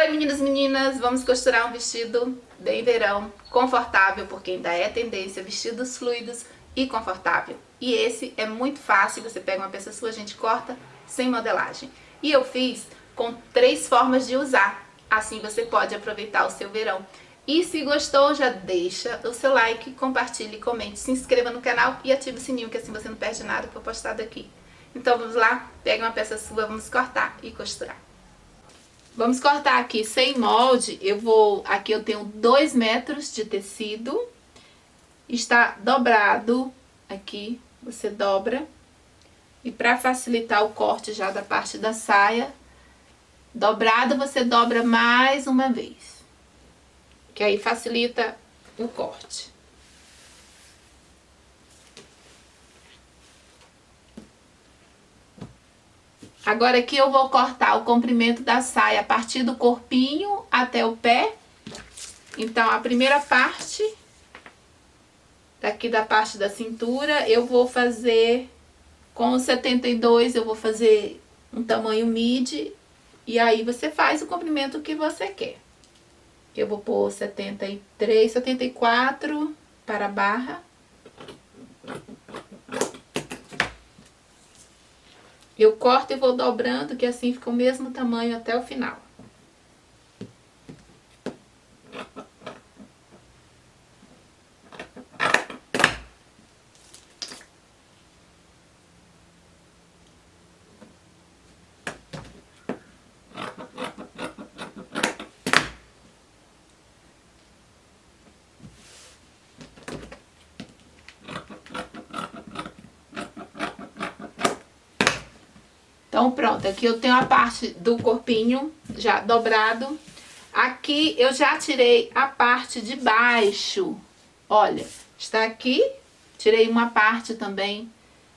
Oi meninos e meninas, vamos costurar um vestido bem verão, confortável, porque ainda é tendência, vestidos fluidos e confortável. E esse é muito fácil, você pega uma peça sua, a gente corta sem modelagem. E eu fiz com 3 formas de usar, assim você pode aproveitar o seu verão. E se gostou, já deixa o seu like, compartilhe, comente, se inscreva no canal e ative o sininho, que assim você não perde nada que eu postar daqui. Então vamos lá, pega uma peça sua, vamos cortar e costurar. Vamos cortar aqui sem molde. Aqui eu tenho 2 metros de tecido. Está dobrado aqui, você dobra. E para facilitar o corte já da parte da saia, dobrado você dobra mais uma vez. Que aí facilita o corte. Agora aqui eu vou cortar o comprimento da saia a partir do corpinho até o pé. Então a primeira parte, daqui da parte da cintura, eu vou fazer com 72, eu vou fazer um tamanho midi. E aí você faz o comprimento que você quer. Eu vou pôr 73, 74 para a barra. Eu corto e vou dobrando, que assim fica o mesmo tamanho até o final. Então pronto, aqui eu tenho a parte do corpinho já dobrado. Aqui eu já tirei a parte de baixo. Olha, está aqui, tirei uma parte também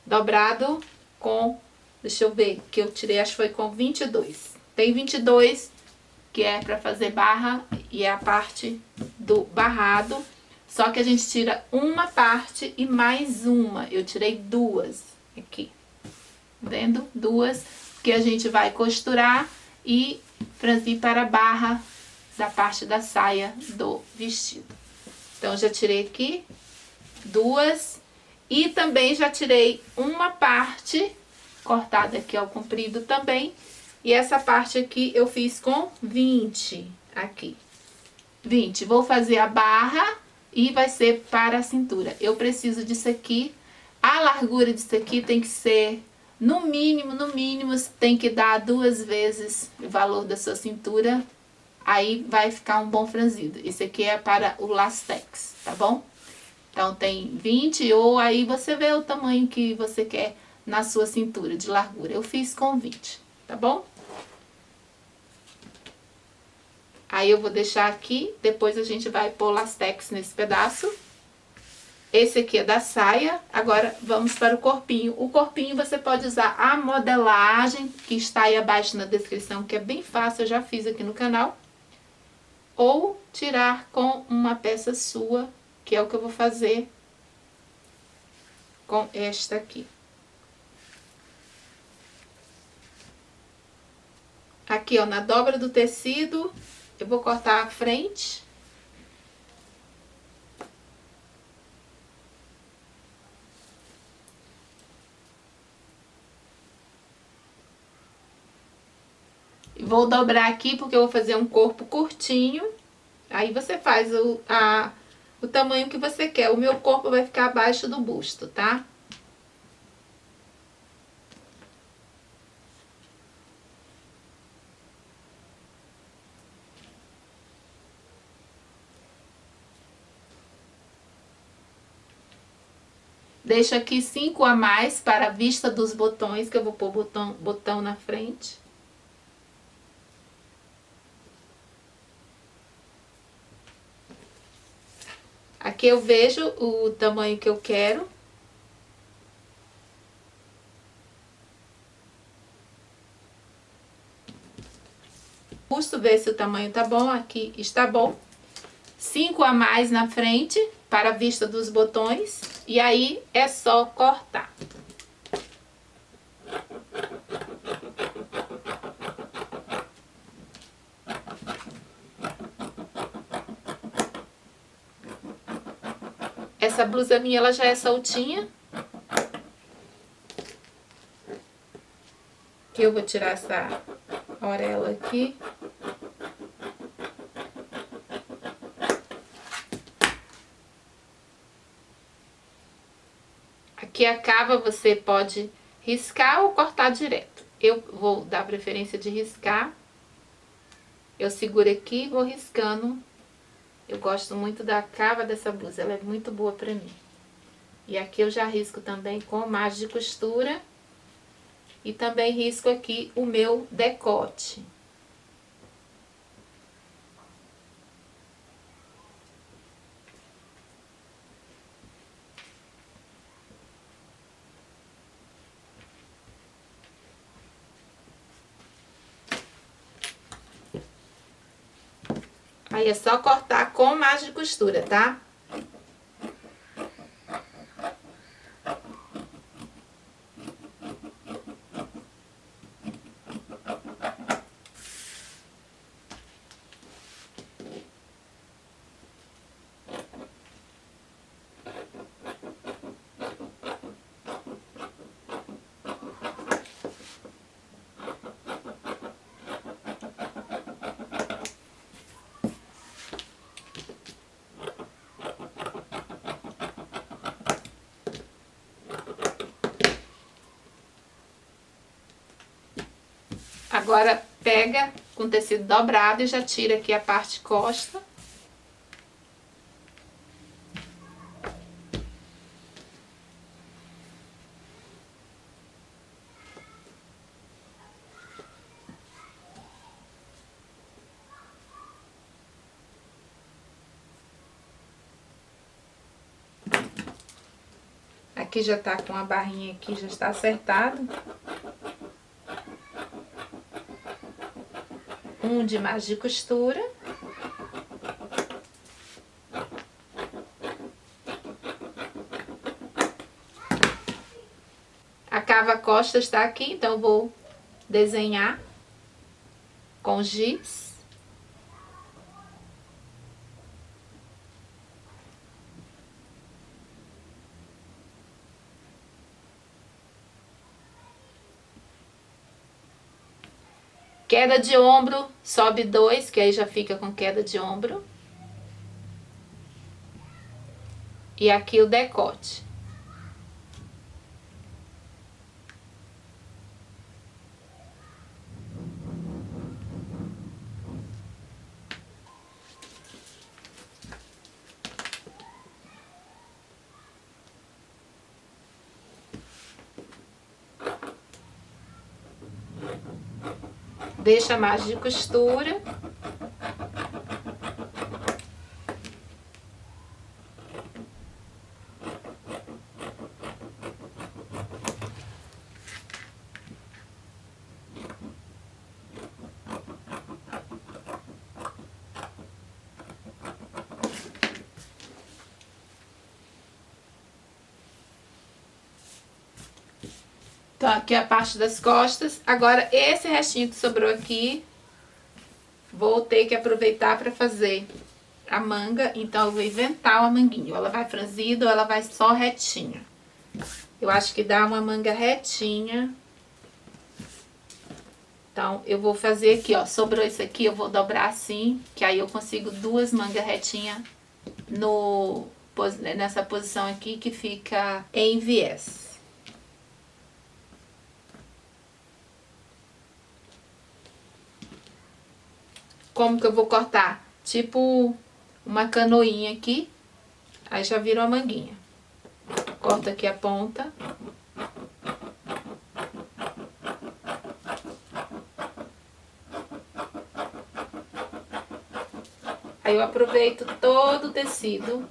dobrado com, deixa eu ver, que eu tirei, acho que foi com 22. Tem 22, que é para fazer barra e é a parte do barrado. Só que a gente tira uma parte e mais uma. Eu tirei 2 aqui. Vendo? 2, que a gente vai costurar e franzir para a barra da parte da saia do vestido. Então, já tirei aqui 2 e também já tirei uma parte cortada aqui ao comprido também. E essa parte aqui eu fiz com 20 aqui. 20. Vou fazer a barra e vai ser para a cintura. Eu preciso disso aqui. A largura disso aqui tem que ser... No mínimo, você tem que dar 2 vezes o valor da sua cintura. Aí vai ficar um bom franzido. Esse aqui é para o lastex, tá bom? Então tem 20 ou aí você vê o tamanho que você quer na sua cintura de largura. Eu fiz com 20, tá bom? Aí eu vou deixar aqui, depois a gente vai pôr lastex nesse pedaço. Esse aqui é da saia, agora vamos para o corpinho. O corpinho você pode usar a modelagem, que está aí abaixo na descrição, que é bem fácil, eu já fiz aqui no canal. Ou tirar com uma peça sua, que é o que eu vou fazer com esta aqui. Aqui, ó, na dobra do tecido, eu vou cortar a frente. Vou dobrar aqui porque eu vou fazer um corpo curtinho. Aí você faz o tamanho que você quer. O meu corpo vai ficar abaixo do busto, tá? Deixo aqui 5 a mais para a vista dos botões, que eu vou pôr botão na frente. Aqui eu vejo o tamanho que eu quero. Busto, ver se o tamanho tá bom. Aqui está bom. 5 a mais na frente para a vista dos botões. E aí é só cortar. Essa blusa minha, ela já é soltinha. Que eu vou tirar essa orelha aqui. Aqui a cava você pode riscar ou cortar direto. Eu vou dar preferência de riscar. Eu seguro aqui e vou riscando. Eu gosto muito da cava dessa blusa, ela é muito boa pra mim. E aqui eu já risco também com margem de costura. E também risco aqui o meu decote. Aí é só cortar com margem de costura, tá? Agora pega com tecido dobrado e já tira aqui a parte costa. Aqui já tá com a barrinha aqui, já está acertado. Um de margem de costura. A cava costa está aqui, então eu vou desenhar com giz. Queda de ombro, sobe 2, que aí já fica com queda de ombro. E aqui o decote. Deixa a margem de costura. Então, aqui é a parte das costas. Agora, esse restinho que sobrou aqui, vou ter que aproveitar para fazer a manga. Então, eu vou inventar uma manguinha. Ou ela vai franzida ou ela vai só retinha. Eu acho que dá uma manga retinha. Então, eu vou fazer aqui, ó. Sobrou isso aqui, eu vou dobrar assim, que aí eu consigo 2 mangas retinhas nessa posição aqui, que fica em viés. Como que eu vou cortar? Tipo uma canoinha aqui, aí já vira uma manguinha. Corto aqui a ponta. Aí eu aproveito todo o tecido.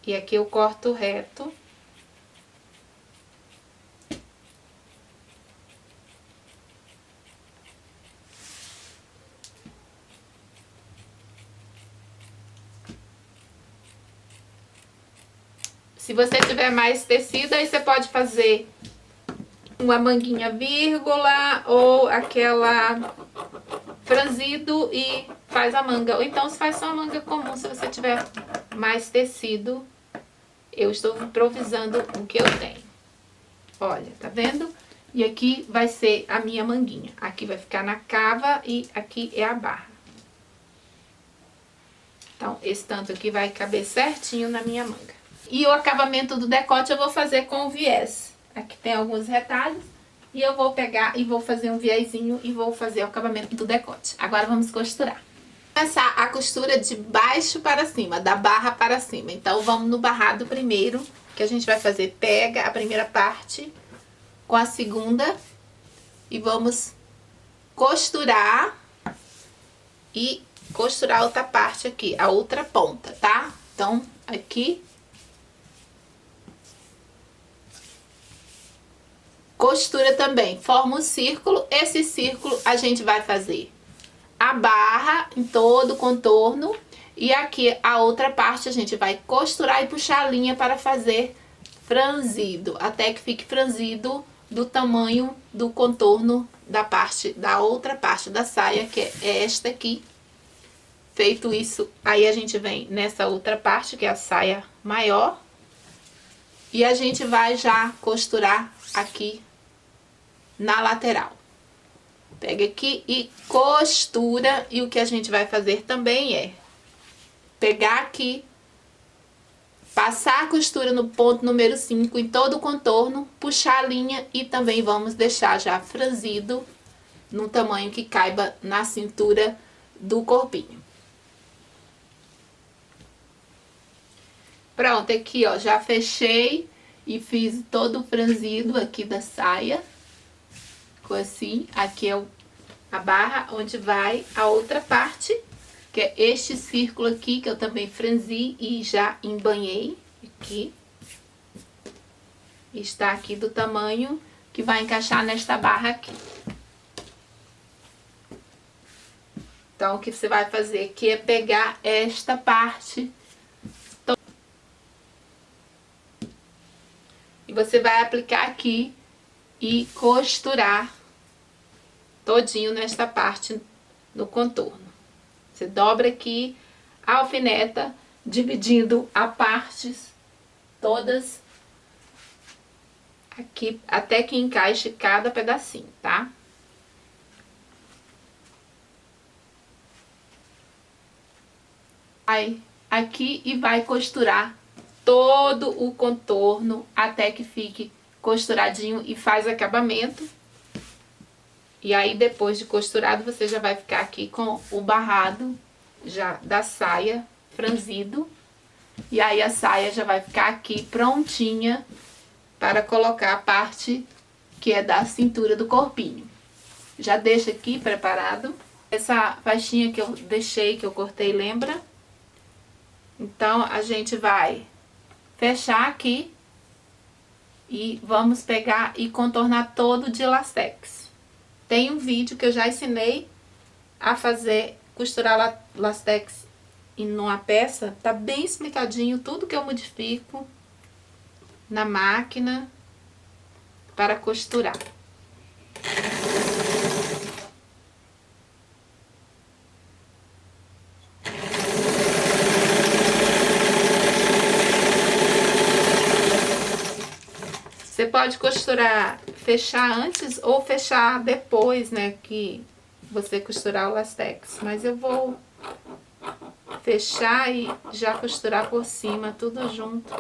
E aqui eu corto reto. Se você tiver mais tecido, aí você pode fazer uma manguinha vírgula ou aquela franzido e faz a manga. Ou então se faz só a manga comum, se você tiver mais tecido. Eu estou improvisando o que eu tenho. Olha, tá vendo? E aqui vai ser a minha manguinha. Aqui vai ficar na cava e aqui é a barra. Então, esse tanto aqui vai caber certinho na minha manga. E o acabamento do decote eu vou fazer com o viés. Aqui tem alguns retalhos. E eu vou pegar e vou fazer um viezinho e vou fazer o acabamento do decote. Agora vamos costurar. Começar a costura de baixo para cima, da barra para cima. Então, vamos no barrado primeiro, que a gente vai fazer, pega a primeira parte com a segunda e vamos costurar e costurar a outra parte aqui, a outra ponta, tá? Então, aqui, costura também, forma um círculo, esse círculo a gente vai fazer a barra em todo o contorno e aqui a outra parte a gente vai costurar e puxar a linha para fazer franzido, até que fique franzido do tamanho do contorno da outra parte da saia, que é esta aqui. Feito isso, aí a gente vem nessa outra parte, que é a saia maior, e a gente vai já costurar aqui na lateral. Pega aqui e costura, e o que a gente vai fazer também é pegar aqui, passar a costura no ponto número 5 em todo o contorno, puxar a linha e também vamos deixar já franzido no tamanho que caiba na cintura do corpinho. Pronto, aqui ó, já fechei e fiz todo o franzido aqui da saia. Ficou assim, aqui é a barra onde vai a outra parte, que é este círculo aqui, que eu também franzi e já embanhei aqui. Está aqui do tamanho que vai encaixar nesta barra aqui. Então, o que você vai fazer aqui é pegar esta parte e você vai aplicar aqui e costurar todinho nesta parte no contorno. Você dobra aqui, alfineta, dividindo a partes todas aqui, até que encaixe cada pedacinho, tá? Aí, aqui e vai costurar todo o contorno até que fique costuradinho e faz acabamento. E aí, depois de costurado, você já vai ficar aqui com o barrado já da saia franzido. E aí, a saia já vai ficar aqui prontinha para colocar a parte que é da cintura do corpinho. Já deixa aqui preparado. Essa faixinha que eu deixei, que eu cortei, lembra? Então, a gente vai fechar aqui e vamos pegar e contornar todo de lastex. Tem um vídeo que eu já ensinei a fazer, costurar lastex em uma peça. Tá bem explicadinho tudo que eu modifico na máquina para costurar. Você pode costurar, fechar antes ou fechar depois, né, que você costurar o lastex. Mas eu vou fechar e já costurar por cima, tudo junto.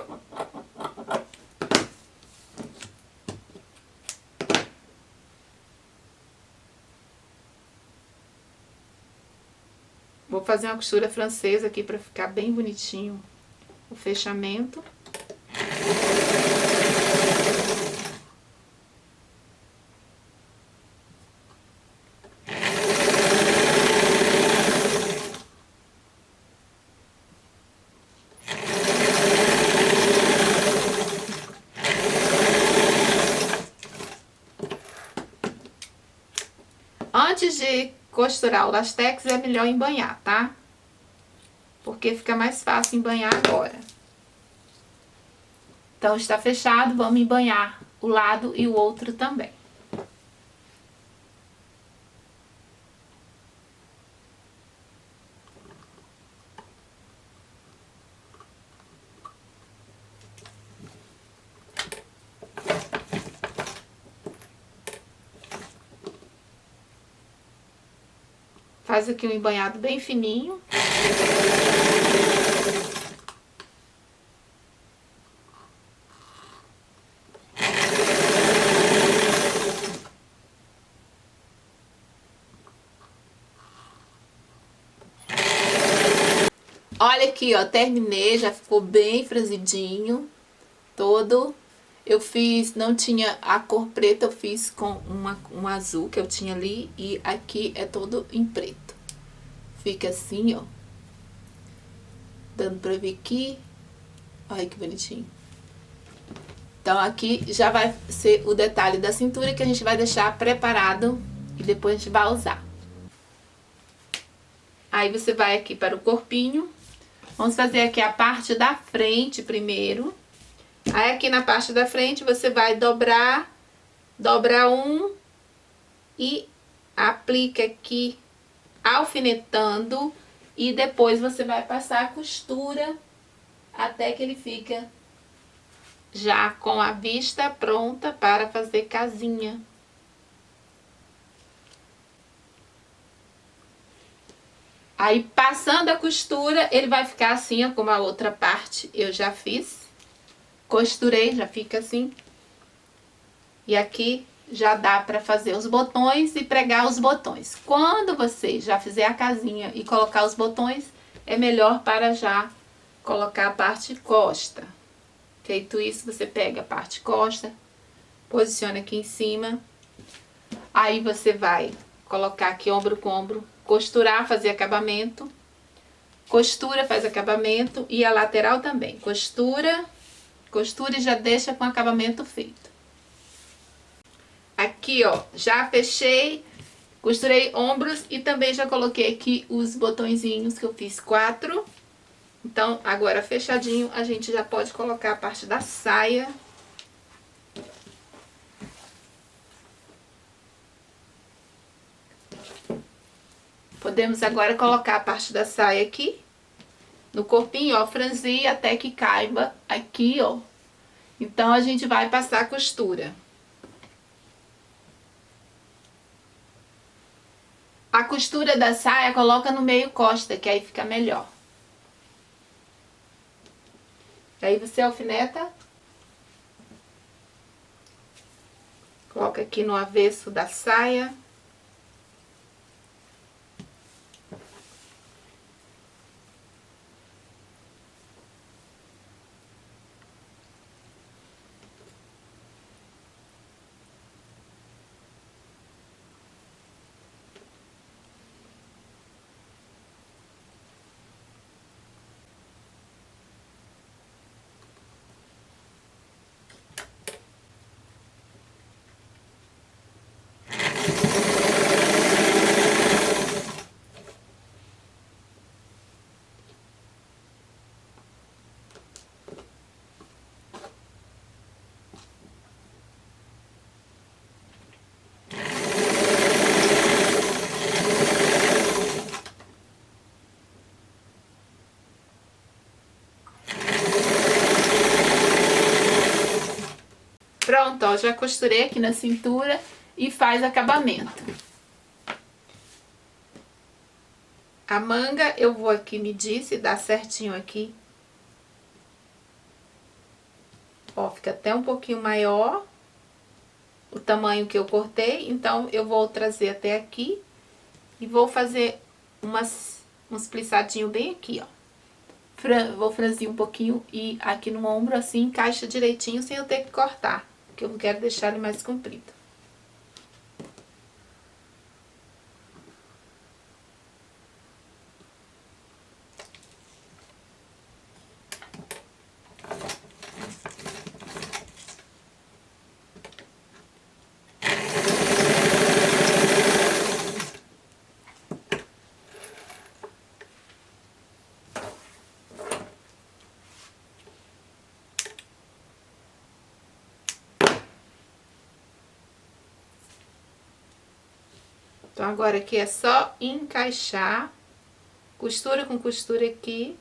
Vou fazer uma costura francesa aqui para ficar bem bonitinho o fechamento. Antes de costurar o lastex, é melhor embanhar, tá? Porque fica mais fácil embanhar agora. Então, está fechado, vamos embanhar o lado e o outro também. Faz aqui um embanhado bem fininho. Olha aqui, ó, terminei, já ficou bem franzidinho, todo. Eu fiz, não tinha a cor preta, eu fiz com um azul que eu tinha ali, e aqui é todo em preto. Fica assim, ó. Dando pra ver aqui. Olha que bonitinho. Então aqui já vai ser o detalhe da cintura que a gente vai deixar preparado e depois a gente vai usar. Aí você vai aqui para o corpinho. Vamos fazer aqui a parte da frente primeiro. Aí aqui na parte da frente você vai dobrar, dobra um e aplica aqui alfinetando e depois você vai passar a costura até que ele fica já com a vista pronta para fazer casinha. Aí passando a costura, ele vai ficar assim, ó, como a outra parte eu já fiz. Costurei, já fica assim. E aqui já dá para fazer os botões e pregar os botões. Quando você já fizer a casinha e colocar os botões, é melhor para já colocar a parte costa. Feito isso, você pega a parte costa, posiciona aqui em cima. Aí você vai colocar aqui ombro com ombro, costurar, fazer acabamento. Costura, faz acabamento e a lateral também. Costura, costura e já deixa com acabamento feito. Aqui, ó, já fechei, costurei ombros e também já coloquei aqui os botõezinhos que eu fiz 4. Então, agora fechadinho, a gente já pode colocar a parte da saia. Podemos agora colocar a parte da saia aqui, no corpinho, ó, franzir até que caiba aqui, ó. Então, a gente vai passar a costura. A costura da saia coloca no meio costa, que aí fica melhor. Aí você alfineta. Coloca aqui no avesso da saia. Pronto, ó, já costurei aqui na cintura e faz acabamento. A manga eu vou aqui medir se dá certinho aqui. Ó, fica até um pouquinho maior o tamanho que eu cortei, então eu vou trazer até aqui e vou fazer uns plissadinhos bem aqui, ó. Vou franzir um pouquinho e aqui no ombro assim encaixa direitinho sem eu ter que cortar, porque eu não quero deixar ele mais comprido. Então, agora aqui é só encaixar, costura com costura aqui.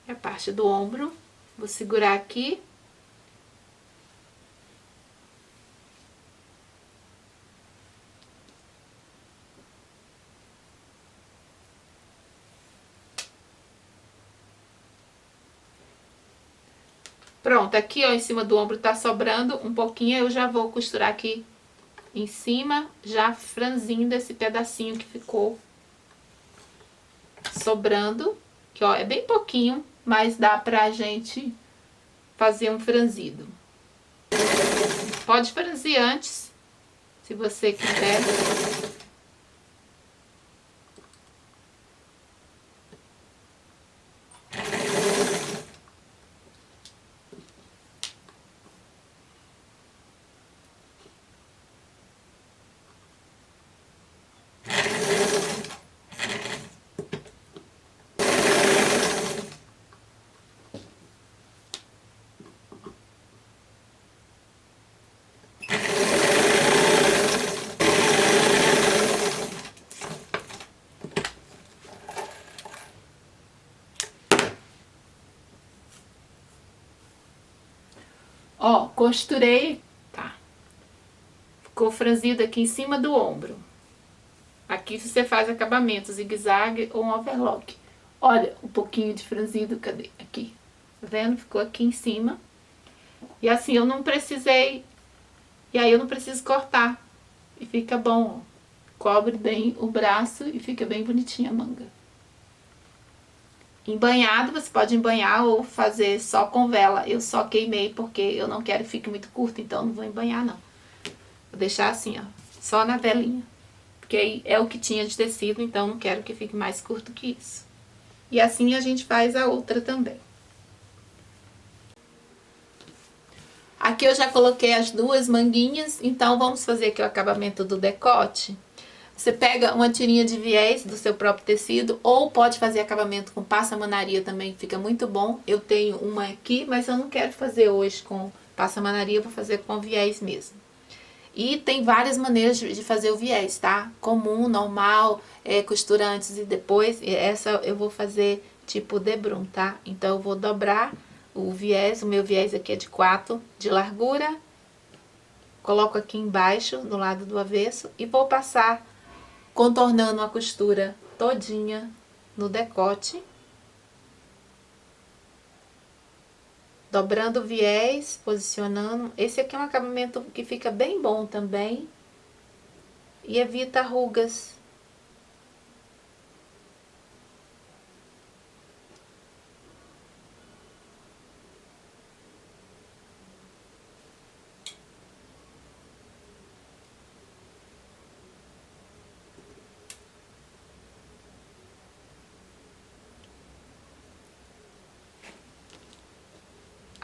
É a parte do ombro. Vou segurar aqui. Pronto, aqui ó, em cima do ombro tá sobrando um pouquinho, eu já vou costurar aqui em cima, já franzindo esse pedacinho que ficou sobrando, que ó, é bem pouquinho, mas dá pra gente fazer um franzido. Pode franzir antes, se você quiser. Ó, costurei, tá? Ficou franzido aqui em cima do ombro. Aqui você faz acabamento, zigue-zague ou um overlock. Olha, um pouquinho de franzido, cadê? Aqui. Tá vendo? Ficou aqui em cima. E assim, eu não precisei... E aí eu não preciso cortar. E fica bom, ó. Cobre bem o braço e fica bem bonitinha a manga. Embanhado, você pode embanhar ou fazer só com vela. Eu só queimei porque eu não quero que fique muito curto, então não vou embanhar não. Vou deixar assim, ó, só na velinha. Porque aí é o que tinha de tecido, então não quero que fique mais curto que isso. E assim a gente faz a outra também. Aqui eu já coloquei as duas manguinhas, então vamos fazer aqui o acabamento do decote. Você pega uma tirinha de viés do seu próprio tecido, ou pode fazer acabamento com passamanaria também, fica muito bom. Eu tenho uma aqui, mas eu não quero fazer hoje com passamanaria, eu vou fazer com viés mesmo. E tem várias maneiras de fazer o viés, tá? Comum, normal, costura antes e depois. Essa eu vou fazer tipo debrum, tá? Então eu vou dobrar o viés, o meu viés aqui é de 4 de largura. Coloco aqui embaixo, do lado do avesso, e vou passar contornando a costura todinha no decote. Dobrando o viés, posicionando. Esse aqui é um acabamento que fica bem bom também. E evita rugas.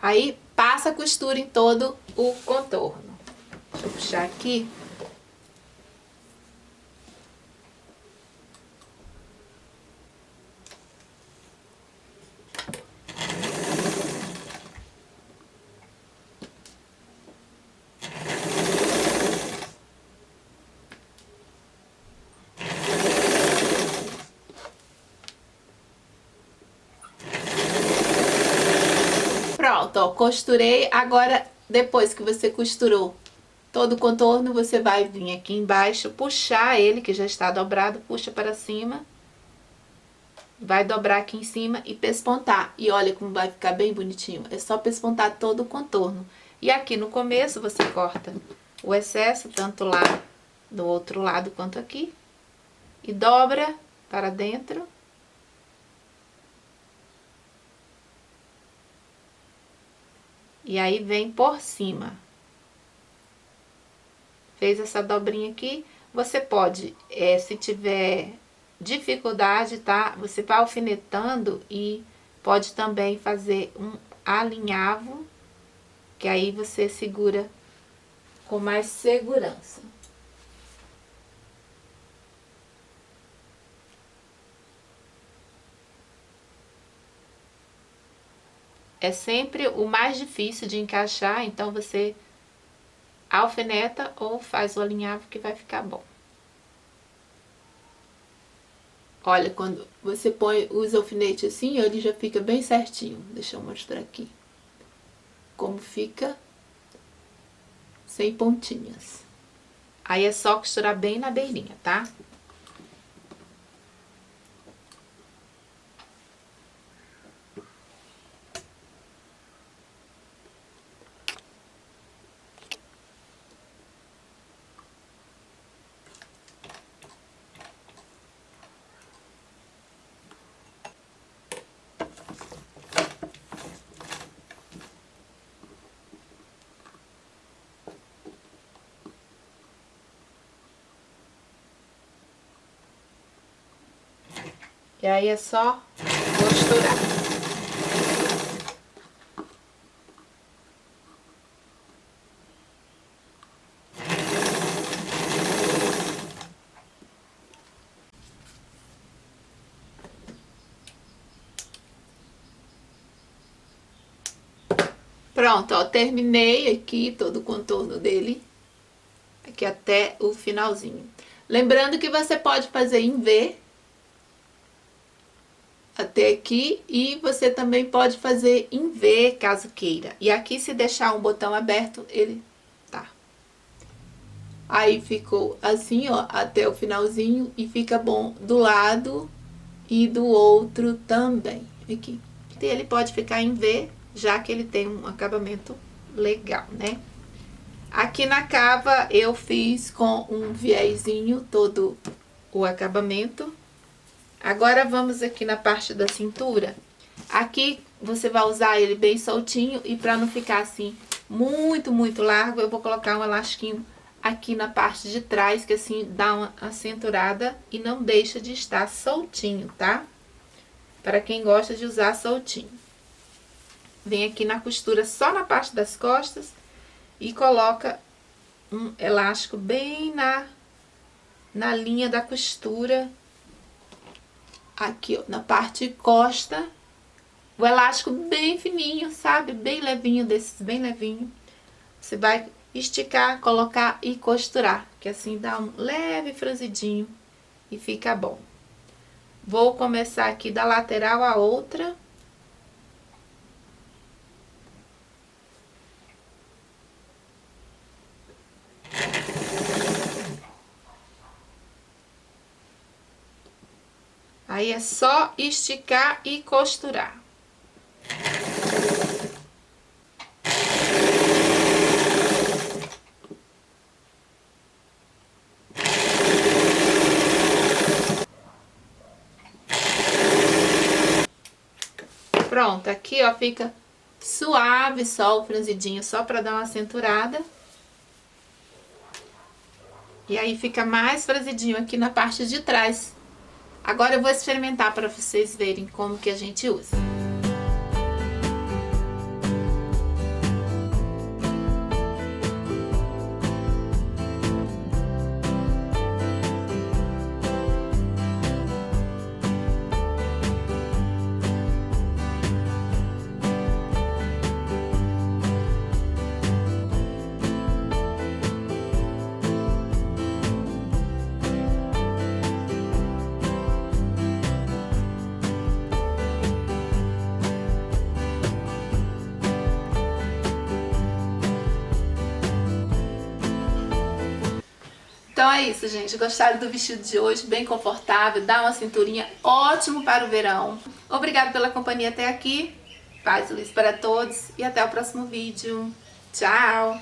Aí, passa a costura em todo o contorno. Deixa eu puxar aqui. Pronto, ó, costurei. Agora, depois que você costurou todo o contorno, você vai vir aqui embaixo, puxar ele, que já está dobrado, puxa para cima. Vai dobrar aqui em cima e pespontar. E olha como vai ficar bem bonitinho. É só pespontar todo o contorno. E aqui no começo você corta o excesso, tanto lá do outro lado quanto aqui. E dobra para dentro. E aí vem por cima. Fez essa dobrinha aqui. Você pode, se tiver dificuldade, tá? Você vai alfinetando e pode também fazer um alinhavo, que aí você segura com mais segurança. é sempre o mais difícil de encaixar, então você alfineta ou faz o alinhavo que vai ficar bom. Olha, quando você põe os alfinetes assim, ele já fica bem certinho. Deixa eu mostrar aqui como fica sem pontinhas. Aí é só costurar bem na beirinha, tá? E aí é só costurar. Pronto, ó, terminei aqui todo o contorno dele, aqui até o finalzinho. Lembrando que você pode fazer em V até aqui e você também pode fazer em V caso queira. E aqui, se deixar um botão aberto, ele tá. Aí ficou assim, ó, até o finalzinho e fica bom do lado e do outro também, aqui. E ele pode ficar em V, já que ele tem um acabamento legal, né? Aqui na cava eu fiz com um viezinho todo o acabamento. Agora vamos aqui na parte da cintura. Aqui você vai usar ele bem soltinho e para não ficar assim muito largo, eu vou colocar um elastiquinho aqui na parte de trás, que assim dá uma acinturada e não deixa de estar soltinho, tá? Para quem gosta de usar soltinho. Vem aqui na costura só na parte das costas e coloca um elástico bem na linha da costura. Aqui, ó, na parte costa, o elástico bem fininho, sabe? Bem levinho, desses bem levinho. Você vai esticar, colocar e costurar, que assim dá um leve franzidinho e fica bom. Vou começar aqui da lateral a outra. Aí é só esticar e costurar. Pronto, aqui ó, fica suave só o franzidinho, só pra dar uma cinturada. E aí fica mais franzidinho aqui na parte de trás. Agora eu vou experimentar para vocês verem como que a gente usa. Então é isso, gente. Gostaram do vestido de hoje? Bem confortável, dá uma cinturinha, ótimo para o verão. Obrigada pela companhia até aqui. Paz e luz para todos e até o próximo vídeo. Tchau!